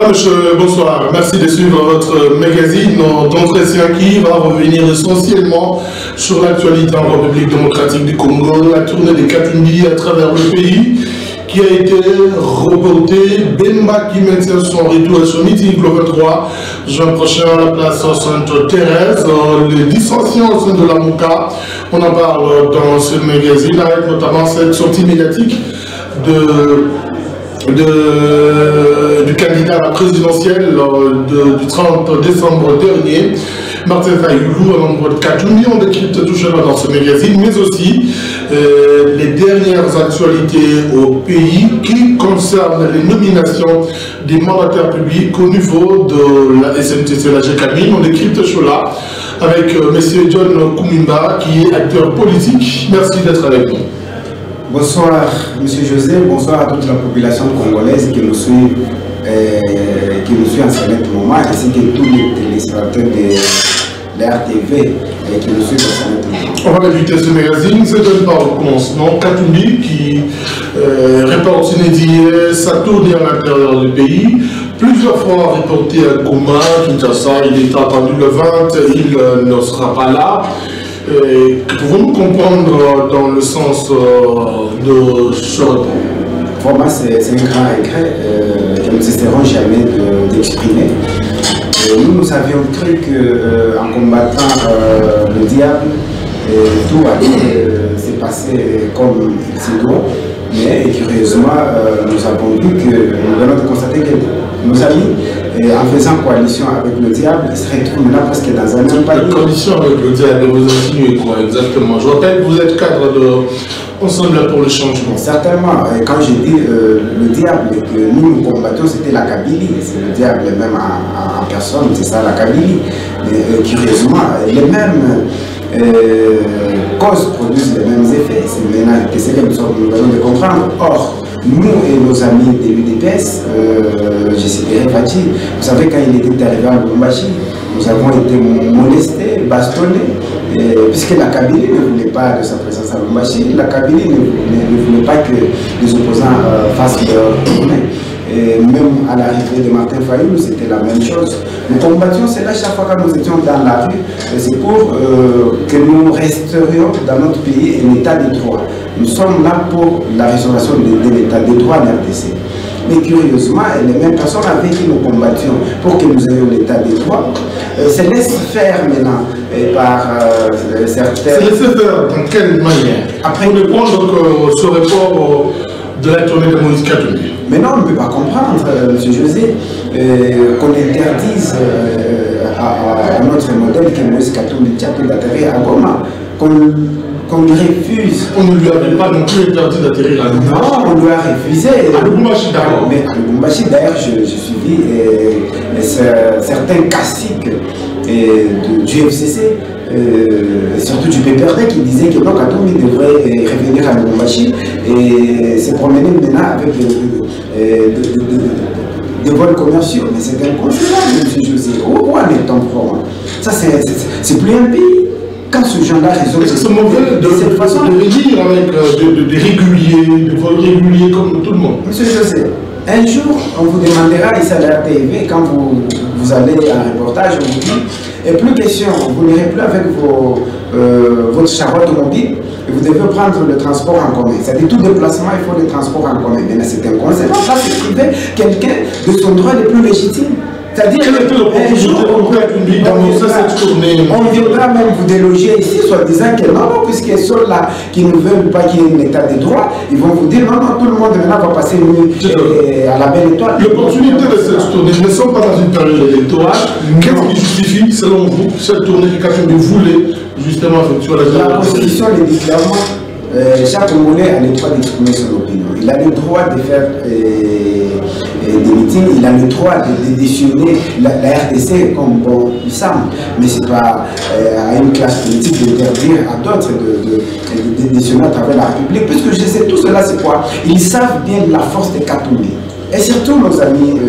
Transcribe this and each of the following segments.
Mesdames, Messieurs, bonsoir. Merci de suivre votre magazine d'entretien qui va revenir essentiellement sur l'actualité en République démocratique du Congo, la tournée des Katumbi à travers le pays qui a été reportée. Bemba qui maintient son retour à son meeting le 23 juin prochain à la place Sainte-Thérèse. Les dissensions au sein de la MOCA, on en parle dans ce magazine avec notamment cette sortie médiatique du candidat à la présidentielle du 30 décembre dernier, Martin Fayulu, au nombre de 4 millions de cryptes touchés dans ce magazine, mais aussi les dernières actualités au pays qui concernent les nominations des mandataires publics au niveau de la SNTC, la GKMI. On décrypte cela avec M. John Koumimba, qui est acteur politique. Merci d'être avec nous. Bonsoir M. José, bonsoir à toute la population congolaise qui nous suit en ce moment, ainsi que tous les téléspectateurs de l'RTV qui nous suivent en ce moment. On va débuter ce magazine, c'est donne par le commencement. Katumbi qui reporte inédit sa tournée à l'intérieur du pays. Plusieurs fois reporté à Goma, Kinshasa, il est attendu le 20, il ne sera pas là. Pouvons-nous comprendre dans le sens de ce report? Pour moi, c'est un grand regret que nous n'essaierons jamais d'exprimer. Nous avions cru qu'en combattant le diable, tout allait se passer comme il se doit. Mais curieusement, nous avons vu que nous venons de constater que nos amis, en faisant coalition avec le diable, ils se retrouvent là parce que dans un même pays. Coalition avec le diable, vous insinuez quoi exactement? Je rappelle que vous êtes cadre de Ensemble pour le changement. Certainement. Et quand j'ai dit le diable que nous combattons, c'était la Kabylie. C'est le diable même en personne, c'est ça la Kabylie. Mais curieusement, les mêmes causes produisent les mêmes effets. C'est maintenant que c'est que nous venons de comprendre. Or, nous et nos amis de l'UDPS, j'ai cité Fati, vous savez, quand il était arrivé à Lubumbashi, nous avons été molestés, bastonnés, puisque la Kabylie ne voulait pas de sa présence à Lubumbashi, la Kabylie ne voulait pas que les opposants fassent leur tournée. Et même à l'arrivée de Martin Fayulu, c'était la même chose. Nous combattions cela chaque fois que nous étions dans la rue, c'est pour que nous resterions dans notre pays un état de droit. Nous sommes là pour la restauration de l'état de droit en RDC. Mais curieusement, les mêmes personnes avec qui nous combattions pour que nous ayons l'état de droit se laissent faire maintenant par certains. Se laissent faire dans quelle manière? Après, on répond donc ce report de la tournée de Moïse Katumbi. Mais non, on ne peut pas comprendre, M. José, qu'on interdise à notre modèle que Moïse Katumbi pu d'atterrir à Goma, qu'on lui refuse. On ne lui avait pas non plus interdit d'atterrir à Goma. Non, on lui a refusé. À Lubumbashi d'abord. Mais à Lubumbashi, d'ailleurs, j'ai suivi certains caciques du FCC, surtout du PPRD, qui disaient que Katumbi devrait revenir à Lubumbashi et se promener maintenant avec des vols commerciaux. Mais c'est inconcevable, M. José. Où en est-on vraiment? Ça, c'est plus un pays. Quand ce genre-là résout... Est-ce que c'est mauvais de cette façon de venir avec des réguliers, des vols réguliers comme tout le monde? Monsieur José, un jour, on vous demandera ici à la RTV, quand vous allez en reportage, on vous dit, et plus question, vous n'irez plus avec votre char automobile, et vous devez prendre le transport en commun. C'est-à-dire, tout déplacement, il faut le transport en commun. Mais c'est inconcevable. Là, c'est priver quelqu'un de son droit le plus légitime. C'est-à-dire qu'un jour, on viendra même vous déloger ici, soit disant que non, puisqu'ils sont là, qui ne veulent pas qu'il y ait un état de droit, ils vont vous dire non, tout le monde maintenant va passer à la belle étoile. L'opportunité de cette tournée, nous ne sommes pas dans une période électorale. Qu'est-ce qui justifie, selon vous, cette tournée que Katumbi voulait justement effectuer la Constitution le dit clairement. Chaque Congolais a le droit d'exprimer son opinion. Il a le droit de faire des meetings, il a le droit de décisionner la RDC comme bon il semble. Mais ce n'est pas à une classe politique d'interdire à d'autres de décisionner à travers la République. Puisque je sais tout cela, c'est quoi? Ils savent bien la force de Katumbi. Et surtout nos amis,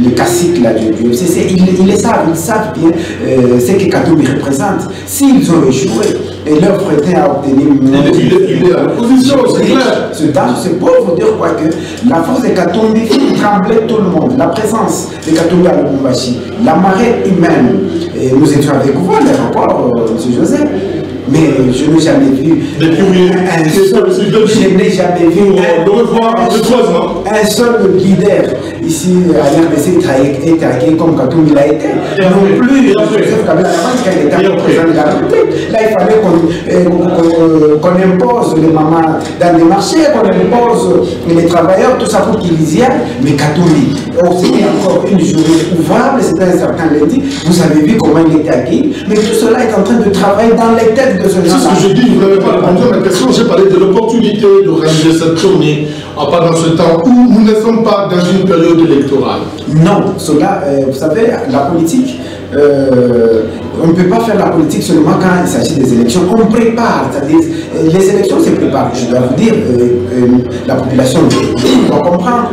les caciques là, du FCC, ils savent bien ce que Katumbi représente. S'ils ont échoué, et leur prêter à obtenir il est à l'opposition, c'est clair. C'est pour vous dire quoi que la force de Katumbi tremblait tout le monde. La présence de Katumbi à Lubumbashi, la marée humaine. Et nous étions avec vous à l'aéroport, M. Joseph. Mais je n'ai jamais vu un seul leader ici à l'RDC traqué comme Katumbi l'a été. Non plus Joseph Kabila quand il était président de la République. Là, il fallait qu'on impose les mamans dans les marchés, qu'on impose les travailleurs, tout ça pour qu'ils y aillent. Mais Katumbi, c'était encore une journée ouvrable, c'était un certain lundi. Vous avez vu comment il était acquis. Mais tout cela est en train de travailler dans les têtes de ce genre-là. C'est ce que je dis, vous n'avez pas répondu à ma question. J'ai parlé de l'opportunité de réaliser cette tournée pendant ce temps où nous ne sommes pas dans une période électorale. Non, cela, vous savez, la politique, on ne peut pas faire la politique seulement quand il s'agit des élections. On prépare, c'est-à-dire, les élections se préparent. Je dois vous dire, la population doit comprendre.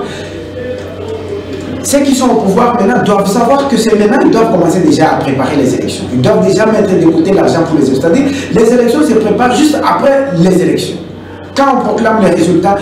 Ceux qui sont au pouvoir maintenant doivent savoir que c'est maintenant ils doivent commencer déjà à préparer les élections. Ils doivent déjà mettre de côté l'argent pour les élections. C'est-à-dire les élections se préparent juste après les élections. Quand on proclame les résultats,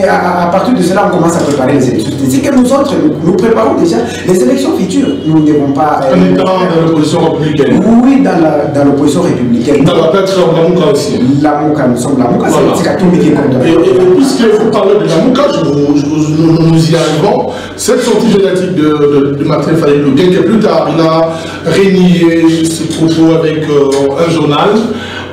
à partir de cela, on commence à préparer les élections. C'est que nous autres, nous préparons déjà les élections futures. Nous ne devons pas... En étant dans l'opposition républicaine. Oui, dans l'opposition républicaine. Dans la tête sur la Mouka aussi. La Mouka, nous sommes la Mouka, c'est Katumbi qui est contre. Et puisque vous parlez de la Mouka, nous y arrivons. Cette sortie médiatique de Martin Fayulu, bien que plus tard, il a renié ses propos avec un journal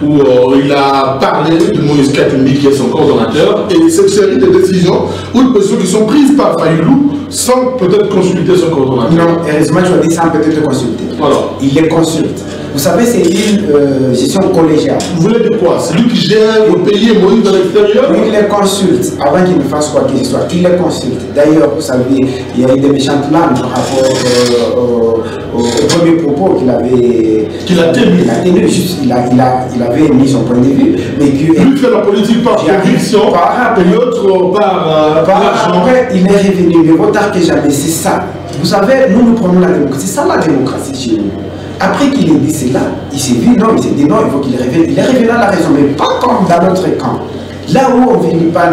où il a parlé de Moïse Katumbi qui est son coordonnateur et cette série de décisions ou de positions qui sont prises par Fayulu sans peut-être consulter son coordonnateur. Non, heureusement tu as dit sans peut-être consulter. Voilà. Il les consulte. Vous savez, c'est une gestion collégiale. Vous voulez dire quoi? C'est lui qui gère le pays et Moïse de l'extérieur? Il les consulte avant qu'il ne fasse quoi que ce soit. Il les consulte. D'ailleurs, vous savez, il y a eu des méchantes blagues par rapport au premier propos qu'il avait tenu. Il avait mis son point de vue. Mais lui fait la politique par conviction et l'autre par l'argent. Après, il est revenu, mais vaut tard que jamais. C'est ça. Vous savez, nous prenons la démocratie. C'est ça la démocratie chez nous. Après qu'il ait dit cela, il s'est dit non, il faut qu'il revienne. Il est revenu à la raison, mais pas comme dans notre camp. Là où on ne vit pas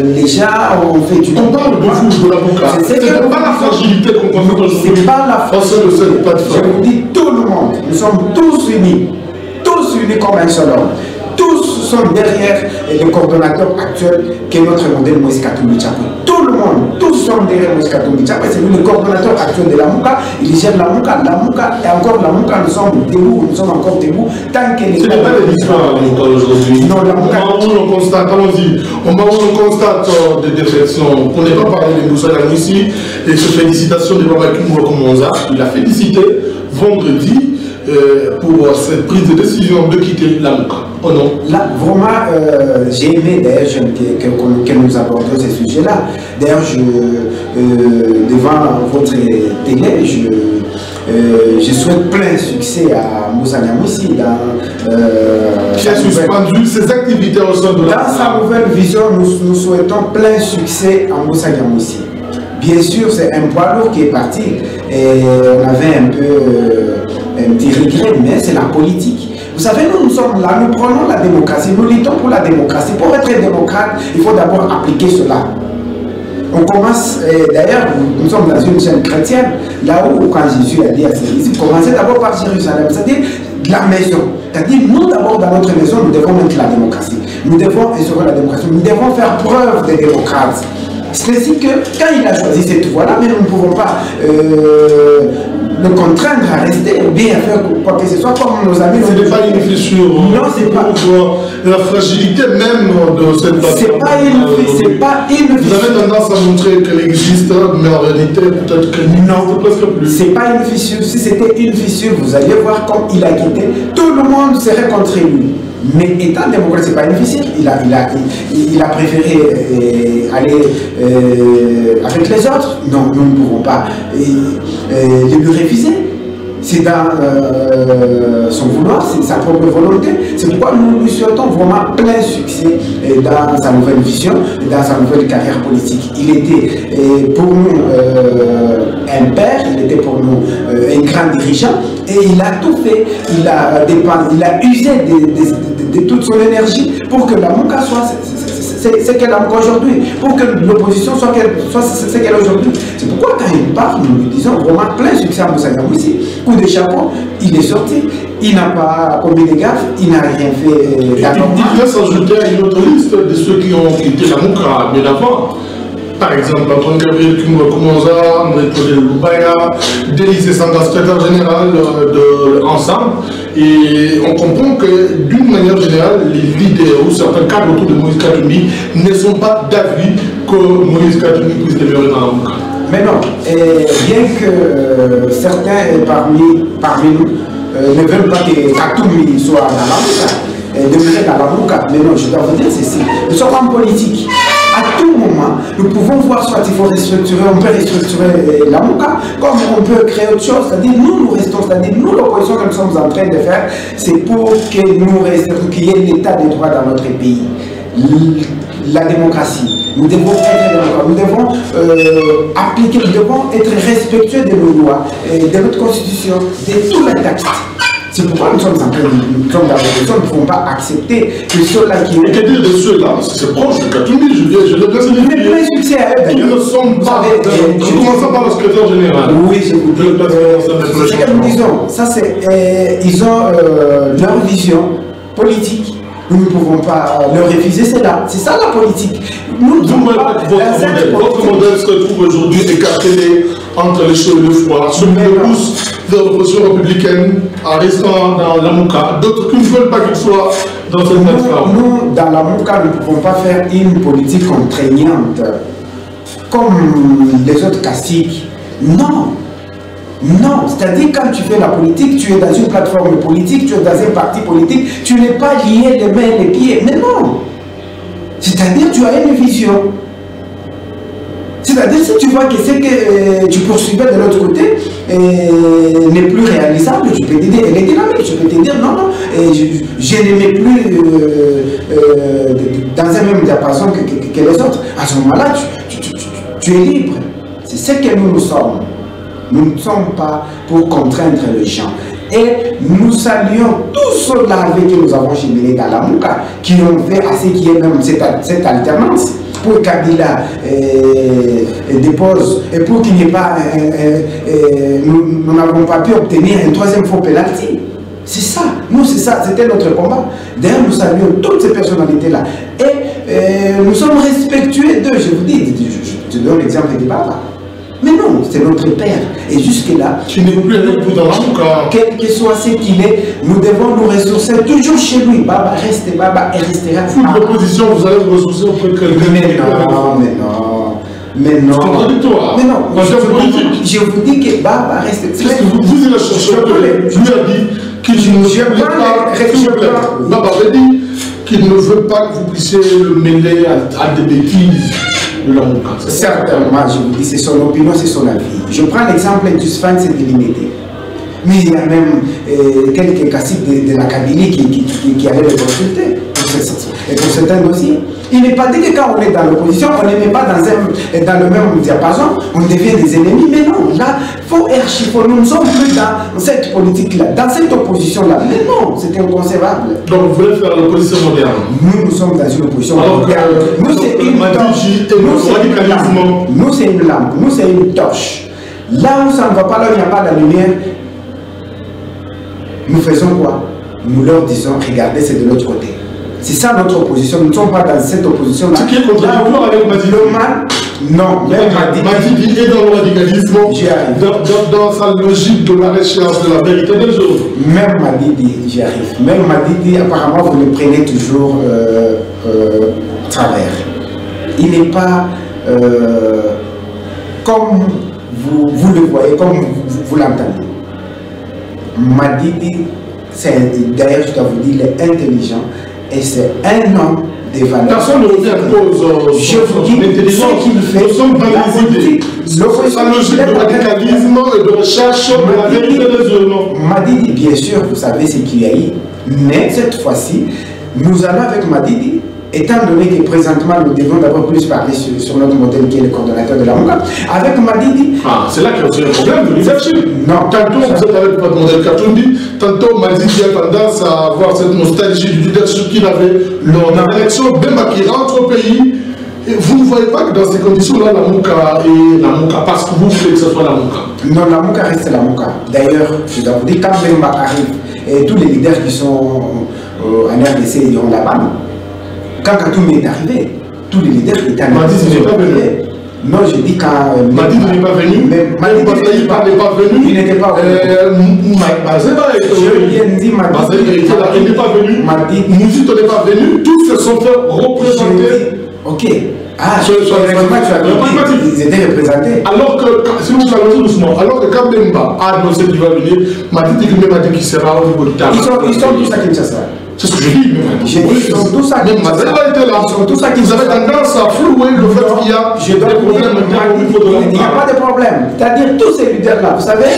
les gens, on fait du... On parle de vous, de l'avocat. C'est pas la fragilité qu'on connaît aujourd'hui. C'est pas la fragilité. Je vous dis, tout le monde, nous sommes tous unis comme un seul homme. Tous sont derrière le coordonnateur actuel qui est notre modèle Moïse Katumbi Tchapou. Tout le monde, tous sont derrière Moïse Katumbi Tchapou. C'est lui le coordonnateur actuel de la Mouka. Il gère la Mouka. La Mouka et encore la Mouka, nous sommes debout, nous sommes encore debout. Tant que les... Ce n'est pas l'histoire la Mouka aujourd'hui. Non, la Mouka... Au moment où on constate, allons-y, au moment où on constate des défections, pour ne pas parler de Moussa ici, et ses félicitations de Babakou Mourokomonza, il a félicité vendredi pour cette prise de décision de quitter la Mouka. Oh non. Là, vraiment, j'ai aimé d'ailleurs que nous abordions ces sujets-là. D'ailleurs, devant votre télé, je souhaite plein succès à Moussa Niamoussi qui a suspendu ses activités au sein de la... Dans sa nouvelle vision, nous souhaitons plein succès à Moussa Niamoussi. Bien sûr, c'est un poids lourd qui est parti et on avait un petit regret, mais c'est la politique. Vous savez, nous sommes là, nous prenons la démocratie, nous luttons pour la démocratie. Pour être démocrate, il faut d'abord appliquer cela. On commence, d'ailleurs, nous sommes dans une chaîne chrétienne, là où, quand Jésus a dit à ses disciples, commencez d'abord par Jérusalem, c'est-à-dire de la maison. C'est-à-dire, nous d'abord, dans notre maison, nous devons mettre la démocratie. Nous devons instaurer la démocratie, nous devons faire preuve de démocrates. C'est ainsi que, quand il a choisi cette voie-là, mais nous ne pouvons pas le contraindre à rester ou bien à faire quoi que ce soit comme nos amis. Ce n'est pas une fissure. Non, c'est pas. La fragilité même de cette personne. C'est pas une fissure. Vous avez tendance à montrer qu'elle existe, mais en réalité, peut-être que non, presque plus. C'est pas une fissure. Si c'était une fissure, vous alliez voir comme il a quitté. Tout le monde serait contre lui. Mais étant démocrate, ce n'est pas une fissure. Il a préféré aller avec les autres. Non, nous ne pouvons pas lui refuser. C'est dans son vouloir, c'est sa propre volonté. C'est pourquoi nous lui souhaitons vraiment plein succès dans sa nouvelle vision, dans sa nouvelle carrière politique. Il était pour nous un père, il était pour nous un grand dirigeant, et il a tout fait. Il a usé de toute son énergie pour que la Mouka soit ce qu'elle a aujourd'hui, pour que l'opposition soit ce qu'elle est aujourd'hui. C'est pourquoi quand il parle, nous lui disons vraiment plein succès à Moussa Nyamwisi. Coup de chapeau, il est sorti, il n'a pas commis de gaffes, il n'a rien fait d'anormal. Il peut s'ajouter à une autre liste de ceux qui ont quitté la Mouka bien avant. Par exemple, Antoine Gabriel Koumonza, André Claude Loubaya, Délice Sanga, secrétaire général de Ensemble. Et on comprend que d'une manière générale, les leaders ou certains cadres autour de Moïse Katumbi ne sont pas d'avis que Moïse Katumbi puisse demeurer dans la Mouka. Mais non, bien que certains parmi nous ne veulent pas que Katumbi soit dans la Mouka, demeurer dans la Mouka, mais non, je dois vous dire ceci, nous sommes en politique. À tout moment, nous pouvons voir soit il faut restructurer, on peut restructurer la Mouka, comme on peut créer autre chose, c'est-à-dire nous restons, c'est-à-dire nous l'opposition que nous sommes en train de faire, c'est pour que nous restions, qu'il y ait l'état de droit dans notre pays. La démocratie, nous devons être nous devons appliquer, nous devons être respectueux de nos lois, de notre constitution, de tous les textes. C'est pourquoi nous sommes en train de dans l'opposition, nous ne pouvons pas accepter que ceux-là qui... Et que dire de ceux-là, c'est proche de Katumbi, je l'ai placé de mais plein succès à eux, ils ne sont pas... Je commence par le secrétaire général. Oui, je vous dis, c'est ce que nous disons, ça c'est... ils ont leur vision politique. Nous ne pouvons pas leur refuser cela. C'est ça la politique. Nous ne pouvons pas... Votre modèle se trouve aujourd'hui écartelé entre les chaud et le froid. Ceux qui le poussent vers l'opposition républicaine en restant dans la Mouka, d'autres qui ne veulent pas qu'il soit dans cette plateforme. Nous, dans la Mouka, nous ne pouvons pas faire une politique contraignante comme les autres caciques. Non. Non, c'est-à-dire quand tu fais la politique, tu es dans une plateforme politique, tu es dans un parti politique, tu n'es pas lié les mains et les pieds. Mais non. C'est-à-dire tu as une vision. C'est-à-dire si tu vois que ce que tu poursuivais de l'autre côté n'est plus réalisable, tu peux te dire, elle est dynamique, tu peux te dire non, non, je ne mets plus dans un même diapason que les autres. À ce moment-là, tu es libre. C'est ce que nous sommes. Nous ne sommes pas pour contraindre les gens. Et nous saluons tous ceux-là avec qui nous avons cheminé dans la Mouka, qui ont fait assez qu'il y ait même cette alternance. Pour que Kabila dépose, et pour qu'il n'y ait pas, nous n'avons pas pu obtenir un troisième faux pénalty. C'est ça, nous c'est ça, c'était notre combat. D'ailleurs, nous saluons toutes ces personnalités-là. Et nous sommes respectueux d'eux, je vous dis, je donne l'exemple de Baba. Mais non, c'est notre père. Et jusque-là, tu n'es plus avec vous dans la Mouka. Quel que soit ce qu'il est, nous devons nous ressourcer toujours chez lui. Baba reste Baba et restera. L'opposition, vous allez vous ressourcer auprès de quelqu'un. Mais non, mais non. Mais non. C'est contradictoire. Mais non. Je vous dis que Baba reste. Qu'est-ce que vous dites, le chercheur je lui ai dit qu'il ne voulait pas. Baba avait dit qu'il ne veut pas que vous puissiez le mêler à des bêtises. Certainement, je vous dis, c'est son opinion, c'est son avis. Je prends l'exemple d'Usfan, c'est délimité. Mais il y a même quelques caciques de la Kabylie qui allaient le consulter et pour certains dossiers. Il n'est pas dit que quand on est dans l'opposition, on ne met pas dans le même diapason, on devient des ennemis. Mais non, là, il faut archiver. Nous ne sommes plus dans cette politique-là, dans cette opposition-là. Mais non, c'est inconcevable. Donc vous voulez faire l'opposition moderne? Nous sommes dans une opposition moderne. Nous, c'est une torche. Nous, c'est une lampe. Nous, c'est une torche. Là où ça ne va pas, là où il n'y a pas de lumière, nous faisons quoi? Nous leur disons, regardez, c'est de l'autre côté. C'est ça notre opposition. Nous ne sommes pas dans cette opposition-là. Ce qui est contradictoire avec Madidi. Non, même Madidi est dans le radicalisme, dans sa logique de la recherche de la vérité des choses. Même Madidi, j'y arrive. Même Madidi, apparemment, vous le prenez toujours à travers. Il n'est pas comme vous le voyez, comme vous l'entendez. Madidi, d'ailleurs, je dois vous dire, il est intelligent. Et c'est un homme de valeur. Personne ne remet en cause je vous dis ce qu'il fait. Nous sommes dans les idées. Sa logique de radicalisme et de recherche de la vérité des hommes. Madidi, bien sûr, vous savez ce qu'il y a eu. Mais cette fois-ci, nous allons avec Madidi, étant donné que présentement nous devons d'abord plus parler sur notre modèle qui est le coordonnateur de la MOCA, avec Madidi. Ah, c'est là qu'il y a aussi un problème de leadership. Non. Tantôt vous êtes avec votre modèle Katoumbi, tantôt Madidi a tendance à avoir cette nostalgie du leadership qu'il avait lors de l'élection, même qui rentre au pays. Et vous ne voyez pas que dans ces conditions-là, la MOCA et la MOCA, parce que vous voulez que ce soit la MOCA. Non, la MOCA reste la MOCA. D'ailleurs, je dois vous dire, quand Bemba arrive, et tous les leaders qui sont en RDC iront là-bas. Quand Katoumbi est arrivé, tous les leaders étaient en RDC. Madidi n'est pas venu. Non, je dis quand... Madidi n'est pas venu. Madidi n'est pas venu. Il n'était pas venu. Bazeba il n'est pas venu. Mouzito n'est pas venu. Tous se sont fait représenter. Ok. Ah, ils étaient représentés. Alors que, si vous allez doucement, alors que quand Bemba a annoncé qu'il va venir, Madidi lui-même a dit qu'il sera au niveau de Tara. Ils sont tous à Kinshasa. C'est ce que je dis, ils sont tous à Kinshasa. Ils sont tous à Kinshasa. Vous avez tendance à flouer le fait qu'il y a des problèmes au niveau de la MOCA. Il n'y a pas de problème. C'est-à-dire tous ces leaders-là, vous savez,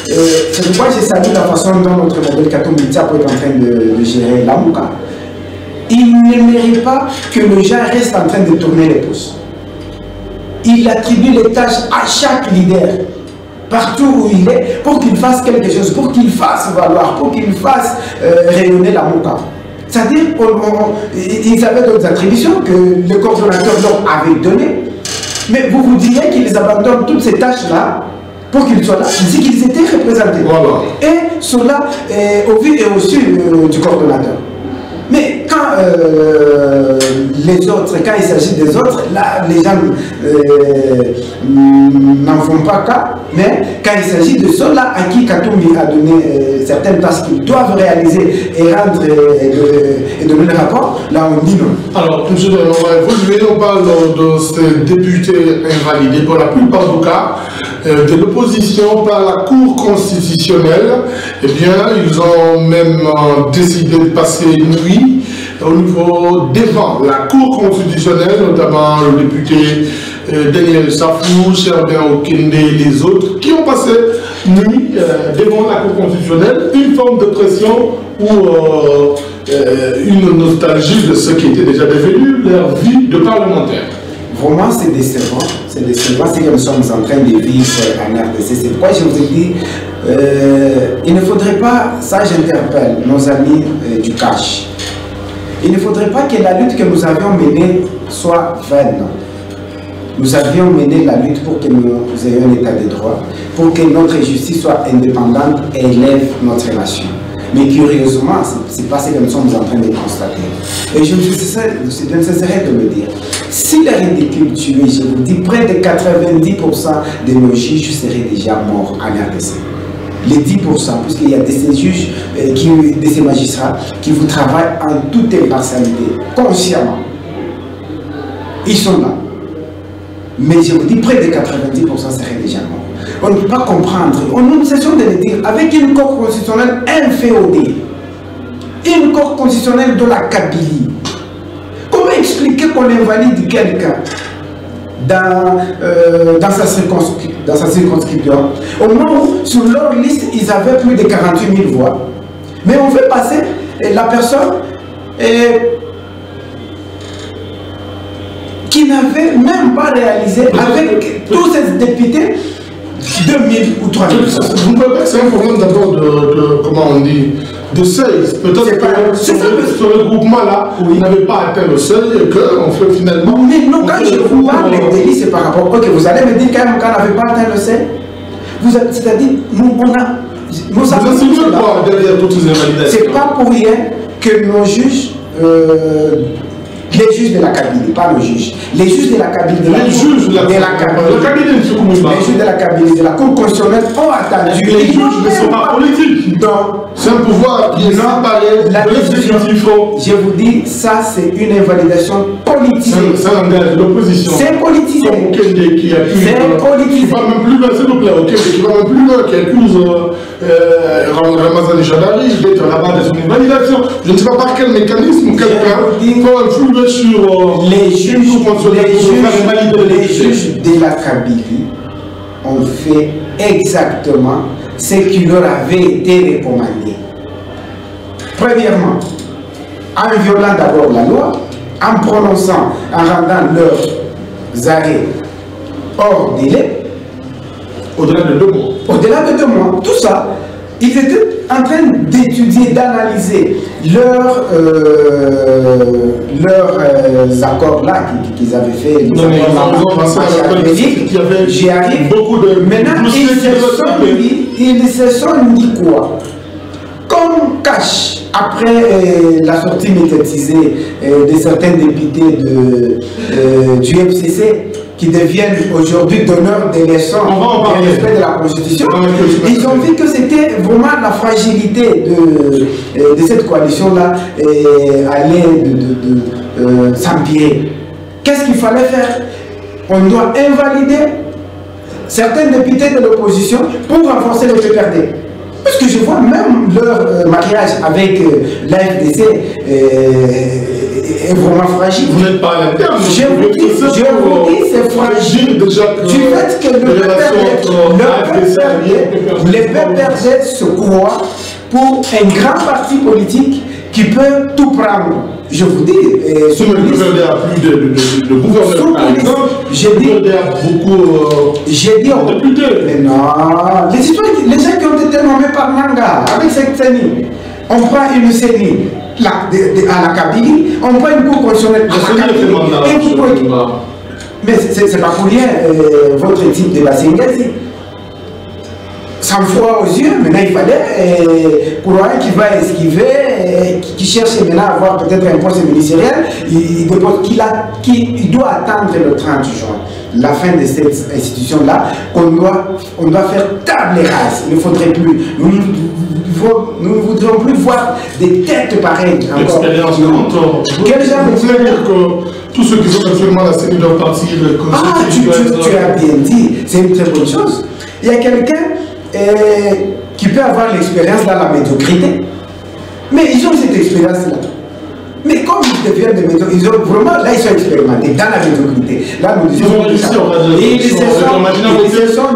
c'est pourquoi j'ai salué la façon dont notre modèle Katoumbi est en train de gérer la MOCA. Il ne mérite pas que le gens reste en train de tourner les pouces. Il attribue les tâches à chaque leader, partout où il est, pour qu'il fasse quelque chose, pour qu'il fasse valoir, pour qu'il fasse rayonner la MOCA. C'est-à-dire qu'ils avaient d'autres attributions que le coordonnateur leur avait données. Mais vous vous diriez qu'ils abandonnent toutes ces tâches-là pour qu'ils soient là, ainsi qu'ils étaient représentés. Voilà. Et cela au vu et au su du coordonnateur. Mais quand les autres, quand il s'agit des autres, là, les gens n'en font pas cas. Mais quand il s'agit de ceux-là à qui Katoumbi a donné certaines tâches qu'ils doivent réaliser et rendre et donner le rapport, là on dit non. Alors, M. Dolan, on va évoluer. On parle de ces députés invalidés pour la plupart du cas de l'opposition par la Cour constitutionnelle. Eh bien, ils ont même décidé de passer une nuit au niveau devant la Cour constitutionnelle, notamment le député Daniel Safou, Sherbin Okende et les autres, qui ont passé nuit devant la Cour constitutionnelle, une forme de pression ou une nostalgie de ce qui était déjà devenu leur vie de parlementaire. Vraiment, c'est décevant. C'est décevant ce que nous sommes en train de vivre en RDC. C'est pourquoi je vous ai dit, il ne faudrait pas, ça j'interpelle nos amis du cash, il ne faudrait pas que la lutte que nous avions menée soit vaine. Nous avions mené la lutte pour que nous ayons un état de droit, pour que notre justice soit indépendante et élève notre nation. Mais curieusement, ce n'est pas ce que nous sommes en train de constater. Et je ne cesserai de me dire, si les ridicules tués, je vous dis, près de 90% de nos juges seraient déjà morts en RDC. Les 10%, puisqu'il y a de ces juges, de ces magistrats, qui vous travaillent en toute impartialité, consciemment. Ils sont là. Mais je vous dis, près de 90% seraient déjà morts. On ne peut pas comprendre. Nous cessons de le dire, avec une Cour constitutionnelle inféodée, une Cour constitutionnelle de la Kabylie. Comment expliquer qu'on invalide quelqu'un dans sa circonscription, au moment où, sur leur liste, ils avaient plus de 48 000 voix. Mais on fait passer la personne qui n'avait même pas réalisé, avec tous ces députés, 2000 ou 3000. Vous ne pouvez pas que c'est un problème d'abord de, comment on dit, de seuil. Peut-être que sur le groupement-là, oui, n'avait pas atteint le seuil et qu'on fait finalement... Mais non, quand je vous parle des délits, c'est par rapport... Ok, vous allez me dire quand même qu'on n'avait pas atteint le seuil. C'est-à-dire, nous, on a... Vous insinuez quoi derrière toutes ces invalidations? C'est pas pour rien que nos juges... les juges de la Kabylie, pas le juge. Les juges de la Kabylie, les juges de la Kabylie, les juges de la Kabylie, de la Cour constitutionnelle ont attendu. Les juges ne sont pas politiques. Non. C'est un pouvoir qui est séparé de l'exécutif. Je vous dis, ça c'est une invalidation politisée. Ça engage l'opposition. C'est politisé. Comme Okende qui accuse. C'est politisé. Qui va même plus loin, s'il vous plaît. Okende qui va même plus loin, qui accuse Ramazani Chadari d'être là-bas de son invalidation. Je ne sais pas par quel mécanisme quelqu'un peut influer sur les juges de la Kabylie ont fait exactement ce qui leur avait été recommandé. Premièrement, en violant d'abord la loi, en prononçant, en rendant leurs arrêts hors délai. Au-delà de 2 mois. Au-delà de 2 mois. Tout ça, ils étaient en train d'étudier, d'analyser leurs accords-là qu'ils avaient fait. J'y arrive. Maintenant, ils se sont dit quoi? Comme cash, après la sortie médiatisée de certains députés du FCC, qui deviennent aujourd'hui donneurs des leçons du respect de la Constitution, ils ont vu que c'était vraiment la fragilité de cette coalition-là allait s'empirer. Qu'est-ce qu'il fallait faire? On doit invalider certains députés de l'opposition pour renforcer le PPRD. Parce que je vois même leur mariage avec l'AFDC est vraiment fragile. Vous n'êtes pas à l'interne. Je vous dis, c'est fragile. Du fait que le PPRD se croit pour un grand parti politique qui peut tout prendre. Je vous dis, ce le PPRD a plus de gouverneurs, par exemple. J'ai dit, aux députés. Mais non, les gens qui ont été nommés par Nanga, avec cette CENI, on prend une CENI à la Kabylie, on prend une cour constitutionnelle à la Kabylie. Mais c'est pas pour rien votre type de Bassingasi. Sans foi aux yeux, maintenant il fallait Kourouane qui va esquiver, qui cherche maintenant à avoir peut-être un poste ministériel, il doit attendre le 30 juin, la fin de cette institution-là, on doit faire table rase. Il ne faudrait plus. Nous ne voudrions plus voir des têtes pareilles. L'expérience quel genre de dire que tous ceux qui sont actuellement la CENI doivent partir. Tu as bien dit, c'est une très bonne chose. Il y a quelqu'un qui peut avoir l'expérience dans la médiocrité. Mais ils ont cette expérience-là. Mais comme ils deviennent des médiocrités, ils ont vraiment, là ils sont expérimentés dans la médiocrité. Là nous disons. Ils ont réussi, on va dire. Ils se sont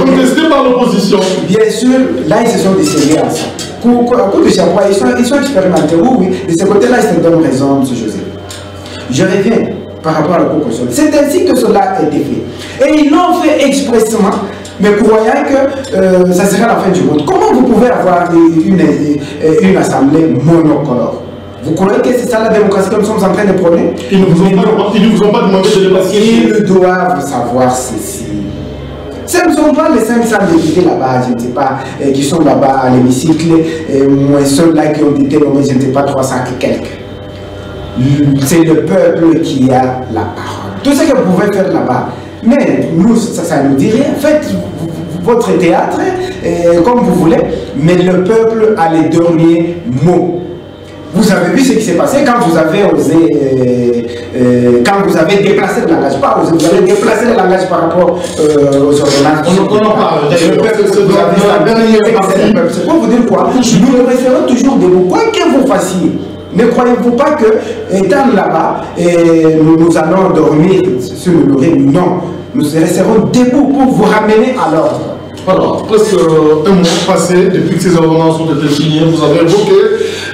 contestés par l'opposition. Bien sûr, là ils se sont décidés à ça. À coup de chapeau, ils sont expérimentés. Oui, de ce côté-là, ils se donnent raison, M. José. Je reviens par rapport à la Cour constitutionnelle. C'est ainsi que cela a été fait. Et ils l'ont fait expressément, mais croyant que ça sera la fin du monde. Comment vous pouvez avoir une assemblée monocolore? Vous croyez que c'est ça la démocratie que nous sommes en train de prôner? Ils ne vous ont pas demandé de dépasser. Ils doivent savoir ceci. Ce ne sont pas les 500 députés là-bas, je ne sais pas, qui sont là-bas à l'hémicycle, moins ceux-là qui ont été nommés, je ne sais pas, 300 et quelques. C'est le peuple qui a la parole. Tout ce que vous pouvez faire là-bas. Mais nous, ça ne nous dit rien. Faites votre théâtre comme vous voulez, mais le peuple a les derniers mots. Vous avez vu ce qui s'est passé quand vous avez osé, quand vous avez déplacé le langage. Pas osé, vous avez déplacé le langage par rapport aux ordonnances. On en parle. C'est pour vous dire quoi? Nous resterons toujours debout, quoi que vous fassiez. Ne croyez-vous pas que, étant là-bas, nous allons dormir sur le laurier? Non. Nous resterons debout pour vous ramener à l'ordre. Alors, presque un mois passé depuis que ces ordonnances ont été signées, vous avez évoqué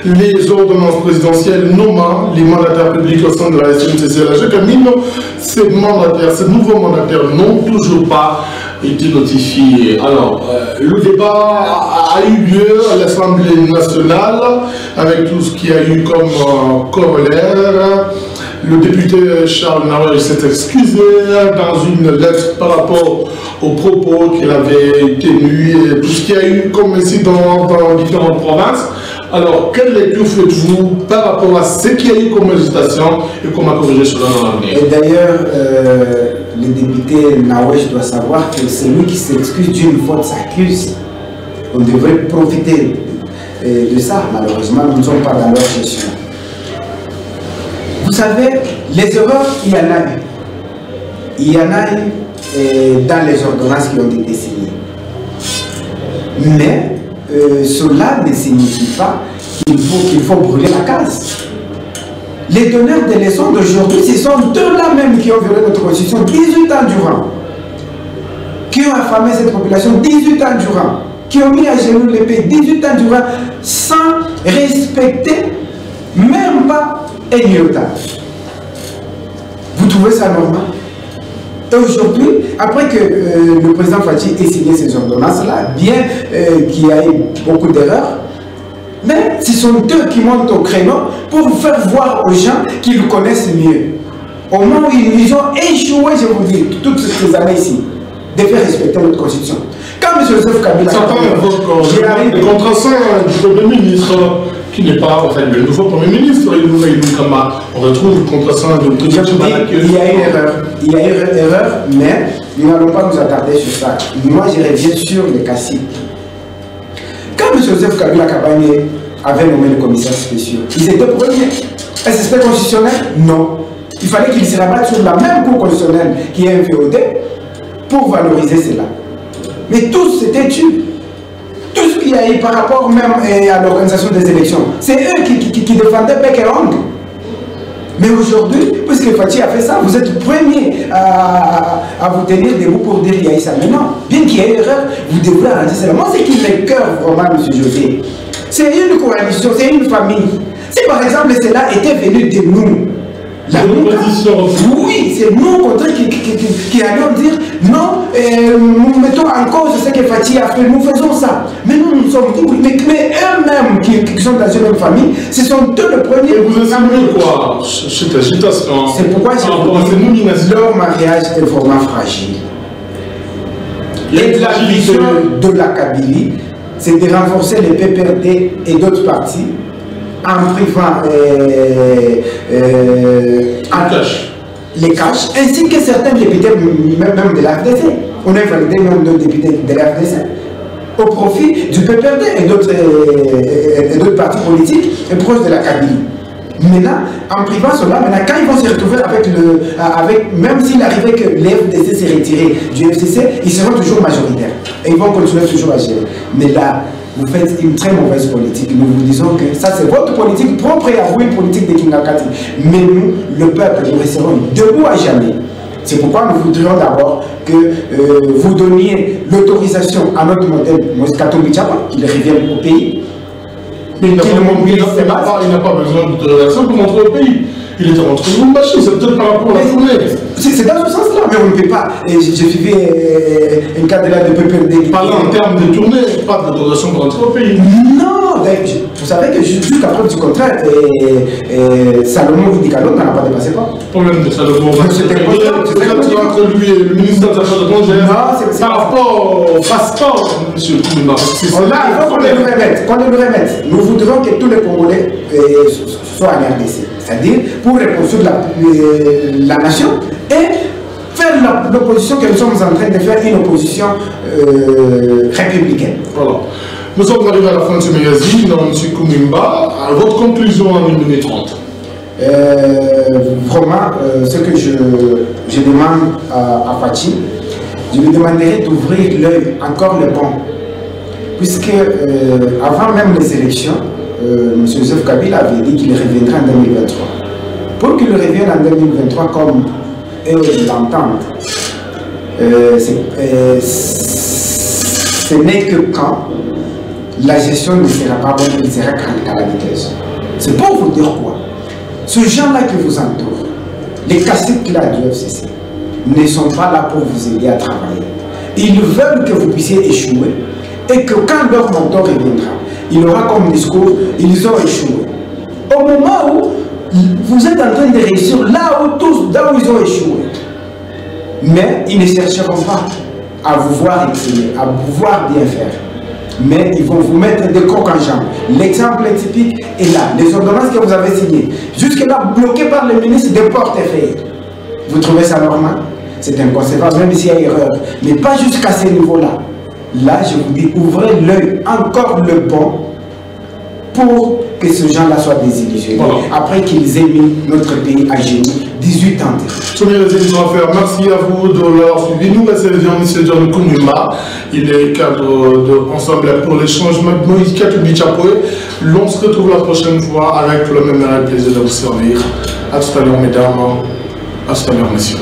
les ordonnances présidentielles nommant les mandataires publics au sein de la SNCC-LAG. Ces mandataires, ces nouveaux mandataires n'ont toujours pas été notifiés. Alors, le débat a eu lieu à l'Assemblée nationale avec tout ce qu'il y a eu comme corollaire. Le député Charles Nawel s'est excusé dans une lettre par rapport aux propos qu'il avait tenus et tout ce qu'il y a eu comme incident dans différentes provinces. Alors, quelle lecture faites-vous par rapport à ce qu'il y a eu comme législation et comment corriger cela dans l'avenir? Et d'ailleurs, le député Nawel doit savoir que celui qui s'excuse d'une faute s'accuse. On devrait profiter de ça. Malheureusement, nous ne sommes pas dans leur gestion. Vous savez, les erreurs, il y en a eu. Il y en a eu dans les ordonnances qui ont été signées. Mais cela ne signifie pas qu'il faut brûler la case. Les donneurs des leçons d'aujourd'hui, ce sont ceux-là même qui ont violé notre constitution 18 ans durant, qui ont affamé cette population 18 ans durant, qui ont mis à genoux les pays 18 ans durant, sans respecter Même pas un iota. Vous trouvez ça normal? Et aujourd'hui, après que le président Fachi ait signé ces ordonnances-là, bien qu'il y ait beaucoup d'erreurs, mais ce sont eux qui montent au créneau pour faire voir aux gens qu'ils connaissent mieux. Au moment où ils ont échoué, je vous dis, toutes ces années ici, de faire respecter notre constitution. Quand M. Joseph Kabila... Certains évoquent le contrassin du Premier ministre, qui n'est pas, enfin, le nouveau Premier ministre, on retrouve le contrassin de il y a une erreur. Il y a une erreur, mais nous n'allons pas nous attarder sur ça. Moi, je reviens sur les caciques. Quand M. Joseph Kabila Kabane avait nommé les commissaires spéciaux, ils étaient premiers. Est-ce que c'était constitutionnel? Non. Il fallait qu'ils se rabattent sur la même cour constitutionnelle qui est FOD pour valoriser cela. Mais tous s'étaient tués. Tout ce qu'il y a eu par rapport même à l'organisation des élections, c'est eux qui défendaient bec et ongle. Mais aujourd'hui, puisque Fachi a fait ça, vous êtes premier à vous tenir debout pour dire qu'il y a eu ça. Maintenant, bien qu'il y ait une erreur, vous devrez arranger cela. Moi, ce qui m'écoeure vraiment, M. José, c'est une coalition, c'est une famille. Si par exemple cela était venu de nous, oui, c'est nous contre qui allons dire non, nous mettons en cause ce que Fachi a fait, nous faisons ça. Mais nous sommes oui, mais eux-mêmes qui sont dans une même famille, ce sont eux le premier. Et vous estimez quoi? C'est pourquoi leur mariage est vraiment fragile. Et la vision de la Kabylie, c'est de renforcer les PPRD et d'autres partis en privant les caches, ainsi que certains députés, même de l'AFDC. On a validé même d'autres députés de l'AFDC au profit du PPRD et d'autres partis politiques et proches de la Kabylie. Maintenant, en privant cela, maintenant, quand ils vont se retrouver avec même s'il arrivait que l'FDC s'est retiré du FCC, ils seront toujours majoritaires et ils vont continuer toujours à gérer. Mais là, vous faites une très mauvaise politique. Nous vous disons que ça, c'est votre politique propre et à vous, une politique de Kingakati. Mais nous, le peuple, nous resterons debout à jamais. C'est pourquoi nous voudrions d'abord que vous donniez l'autorisation à notre modèle Katumbi Tchapa, qu'il revienne au pays. Mais il n'a pas besoin d'autorisation pour rentrer au pays. Il était rentré au Lubumbashi, c'est peut-être par rapport à la tournée. C'est dans ce sens-là, mais on ne peut pas. J'ai suivi un cadre de PPRD. Parler en termes de tournée, pas d'autorisation pour rentrer au pays. Non, vous savez que jusqu'à preuve du contraire, Salomon Vidicalo n'en a pas dépassé pas. Problème de Salomon. C'était entre lui et le ministre des Affaires étrangères. Non, par rapport au passeport, monsieur Koumba. Là, il faut qu'on le remette. Nous voudrions que tous les Congolais soient en RDC. C'est-à-dire pour reconstruire la nation et faire l'opposition que nous sommes en train de faire, une opposition républicaine. Voilà. Nous sommes arrivés à la fin de ce magazine, M. Koumimba. Votre conclusion en 1 minute 30. Vraiment, ce que je demande à Fachi, je lui demanderai d'ouvrir l'œil encore le bon. Puisque avant même les élections, M. Joseph Kabila avait dit qu'il reviendra en 2023. Pour qu'il revienne en 2023 comme eux l'entendent, ce n'est que quand la gestion ne sera pas bonne, elle sera calamiteuse. C'est pour vous dire quoi? Ces gens-là qui vous entourent, les caciques là du FCC, ne sont pas là pour vous aider à travailler. Ils veulent que vous puissiez échouer et que quand leur mentor reviendra, il aura comme discours, ils ont échoué. Au moment où vous êtes en train de réussir là où ils ont échoué, mais ils ne chercheront pas à vous voir exceller, à vous voir bien faire. Mais ils vont vous mettre des crocs en jambes. L'exemple typique est là. Les ordonnances que vous avez signées, jusque-là bloquées par le ministre des portefeuilles. Vous trouvez ça normal? C'est inconcevable, même s'il y a erreur. Mais pas jusqu'à ce niveau-là. Là, je vous dis, ouvrez l'œil encore le bon pour que ces gens-là soient désillusionnés. Voilà. Après qu'ils aient mis notre pays à genoux 18 ans. Merci à vous de leur suivi. Nous recevons M. John Koumimba. Il est cadre de Ensemble pour les changements de Moïse Katumbi Tchapa. L'on se retrouve la prochaine fois avec le même plaisir de vous servir. À tout à l'heure, mesdames. À tout à l'heure, messieurs.